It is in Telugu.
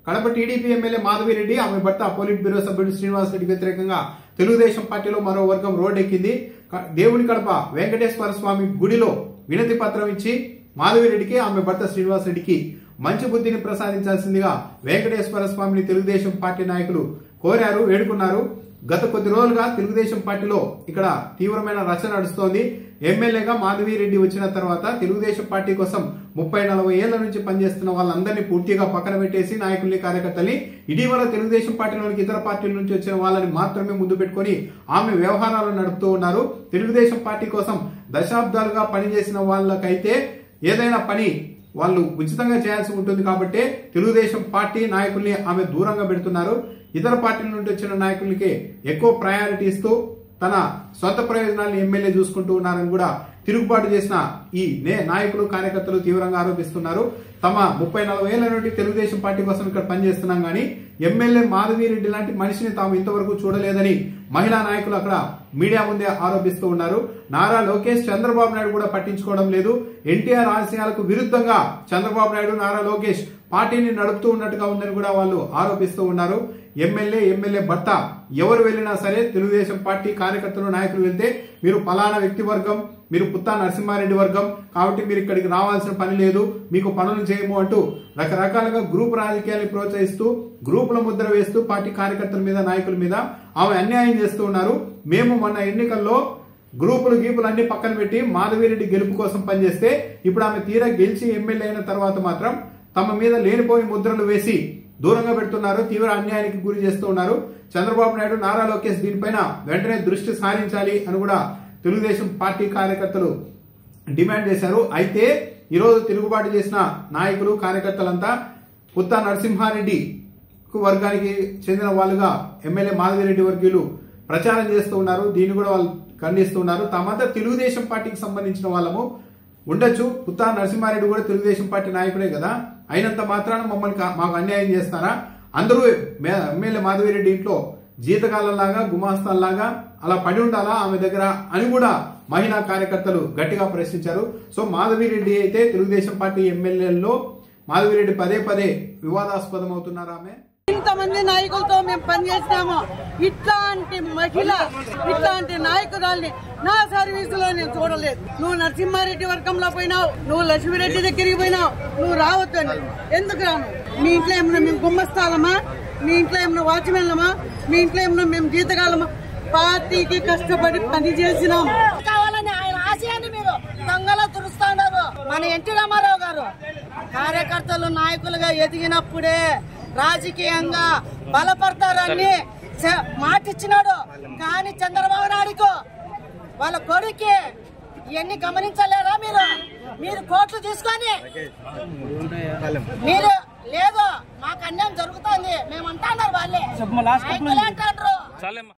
కడప టీడీపీ ఎమ్మెల్యే మాధవిరెడ్డి ఆమె భర్త పోలిట్ బ్యూరో సభ్యుడు శ్రీనివాస్ రెడ్డికి వ్యతిరేకంగా తెలుగుదేశం పార్టీలో మరో వర్గం రోడ్డెక్కింది. దేవుని కడప వెంకటేశ్వర స్వామి గుడిలో వినతి పత్రం ఇచ్చి మాధవిరెడ్డికి ఆమె భర్త శ్రీనివాస్ రెడ్డికి మంచి బుద్ధిని ప్రసాదించాల్సిందిగా వెంకటేశ్వర స్వామిని తెలుగుదేశం పార్టీ నాయకులు కోరారు, వేడుకున్నారు. గత కొద్ది రోజులుగా తెలుగుదేశం పార్టీలో ఇక్కడ తీవ్రమైన రచన నడుస్తోంది. ఎమ్మెల్యేగా మాధవిరెడ్డి వచ్చిన తర్వాత తెలుగుదేశం పార్టీ కోసం 30-40 ఏళ్ల నుంచి పనిచేస్తున్న వాళ్ళందరినీ పూర్తిగా పక్కన పెట్టేసి నాయకుల్ని, కార్యకర్తల్ని ఇటీవల తెలుగుదేశం పార్టీలోనికి ఇతర పార్టీల నుంచి వచ్చిన వాళ్ళని మాత్రమే ముందు పెట్టుకుని ఆమె వ్యవహారాలు నడుపుతూ ఉన్నారు. తెలుగుదేశం పార్టీ కోసం దశాబ్దాలుగా పనిచేసిన వాళ్ళకైతే ఏదైనా పని వాళ్ళు ఉచితంగా చేయాల్సి ఉంటుంది కాబట్టి తెలుగుదేశం పార్టీ నాయకుల్ని ఆమె దూరంగా పెడుతున్నారు. ఇతర పార్టీల నుండి వచ్చిన నాయకులకి ఎక్కువ ప్రయారిటీ ఇస్తూ తన సొంత ప్రయోజనాలను ఎమ్మెల్యే చూసుకుంటూ ఉన్నారని కూడా తిరుగుబాటు చేసిన ఈ నాయకులు, కార్యకర్తలు తీవ్రంగా ఆరోపిస్తున్నారు. తమ 30-40 ఏళ్ల నుండి తెలుగుదేశం పార్టీ కోసం ఇక్కడ పనిచేస్తున్నాం కానీ ఎమ్మెల్యే మాధవిరెడ్డి లాంటి మనిషిని తాము ఇంతవరకు చూడలేదని మహిళా నాయకులు అక్కడ మీడియా ముందే ఆరోపిస్తూ ఉన్నారు. నారా లోకేష్, చంద్రబాబు నాయుడు కూడా పట్టించుకోవడం లేదు. ఎన్టీఆర్ ఆశయాలకు విరుద్ధంగా చంద్రబాబు నాయుడు, నారా లోకేష్ పార్టీని నడుపుతూ ఉన్నట్టుగా ఉందని కూడా వాళ్ళు ఆరోపిస్తూ ఉన్నారు. ఎమ్మెల్యే భర్త ఎవరు వెళ్ళినా సరే తెలుగుదేశం పార్టీ కార్యకర్తలు, నాయకులు వెళ్తే మీరు పలానా వ్యక్తి వర్గం, మీరు పుత్తా నరసింహారెడ్డి వర్గం కాబట్టి మీరు ఇక్కడికి రావాల్సిన పని లేదు, మీకు పనులు చేయము అంటూ రకరకాలుగా గ్రూప్ రాజకీయాన్ని ప్రోత్సహిస్తూ గ్రూపుల ముద్ర వేస్తూ పార్టీ కార్యకర్తల మీద, నాయకుల మీద ఆమె అన్యాయం చేస్తూ ఉన్నారు. మేము మొన్న ఎన్నికల్లో గ్రూపులు గీపులు అన్ని పక్కన పెట్టి మాధవిరెడ్డి గెలుపు కోసం పనిచేస్తే ఇప్పుడు ఆమె తీరా గెలిచి ఎమ్మెల్యే అయిన తర్వాత మాత్రం తమ మీద లేనిపోయి ముద్రలు వేసి దూరంగా పెడుతున్నారు, తీవ్ర అన్యాయానికి గురి చేస్తూ ఉన్నారు. చంద్రబాబు నాయుడు, నారా లోకేష్ దీనిపైన వెంటనే దృష్టి సారించాలి అని కూడా తెలుగుదేశం పార్టీ కార్యకర్తలు డిమాండ్ చేశారు. అయితే ఈరోజు తిరుగుబాటు చేసిన నాయకులు, కార్యకర్తలంతా పుత్తా నరసింహారెడ్డి వర్గానికి చెందిన వాళ్ళుగా ఎమ్మెల్యే మాధవిరెడ్డి వర్గీయులు ప్రచారం చేస్తూ ఉన్నారు. దీన్ని కూడా వాళ్ళు ఖండిస్తున్నారు. తామంతా తెలుగుదేశం పార్టీకి సంబంధించిన వాళ్ళము ఉండొచ్చు, పుత్తా నరసింహారెడ్డి కూడా తెలుగుదేశం పార్టీ నాయకుడే కదా, అయినంత మాత్రాన మమ్మల్ని మాకు అన్యాయం చేస్తారా? అందరూ ఎమ్మెల్యే మాధవిరెడ్డి ఇంట్లో జీతకాలంలాగా, గుమాస్తాల్లాగా అలా పడి ఉండాలా ఆమె దగ్గర అని కూడా మహిళా కార్యకర్తలు గట్టిగా ప్రశ్నించారు. సో మాధవిరెడ్డి అయితే తెలుగుదేశం పార్టీ ఎమ్మెల్యేల్లో మాధవిరెడ్డి పదే వివాదాస్పదం అవుతున్నారు. ఆమె ఇంతమంది నాయకులతో మేము పనిచేసినాము. ఇట్లాంటి మహిళ, ఇట్లాంటి నాయకురాల్ని నా సర్వీసులో నేను చూడలేదు. నువ్వు నరసింహారెడ్డి వర్గంలో పోయినావు, నువ్వు లక్ష్మీరెడ్డి దగ్గరికి పోయినావు, నువ్వు రావద్దని. ఎందుకు రాను? మీ ఇంట్లో ఏమన్నా మేము గుమ్మస్తాలమా? మీ ఇంట్లో ఏమన్నా వాచ్మెన్లమా? మీ ఇంట్లో ఏమన్నా మేము జీతగాలమా? పార్టీకి కష్టపడి పని చేసినాం. కావాలని ఆయన ఆశయాన్ని మీరు దొంగలో తురుస్తున్నారు. మన ఎన్టీ రామారావు గారు కార్యకర్తలు, నాయకులుగా ఎదిగినప్పుడే రాజకీయంగా బలపడతారని మాటిచ్చినాడు. కానీ చంద్రబాబు నాయుడుకు వాళ్ళ కొడుకు ఇవన్నీ గమనించలేరా? మీరు కోట్లు తీసుకొని మీరు లేదు మాకు అన్యాయం జరుగుతుంది మేము అంటున్నారు. వాళ్ళే అంటారు.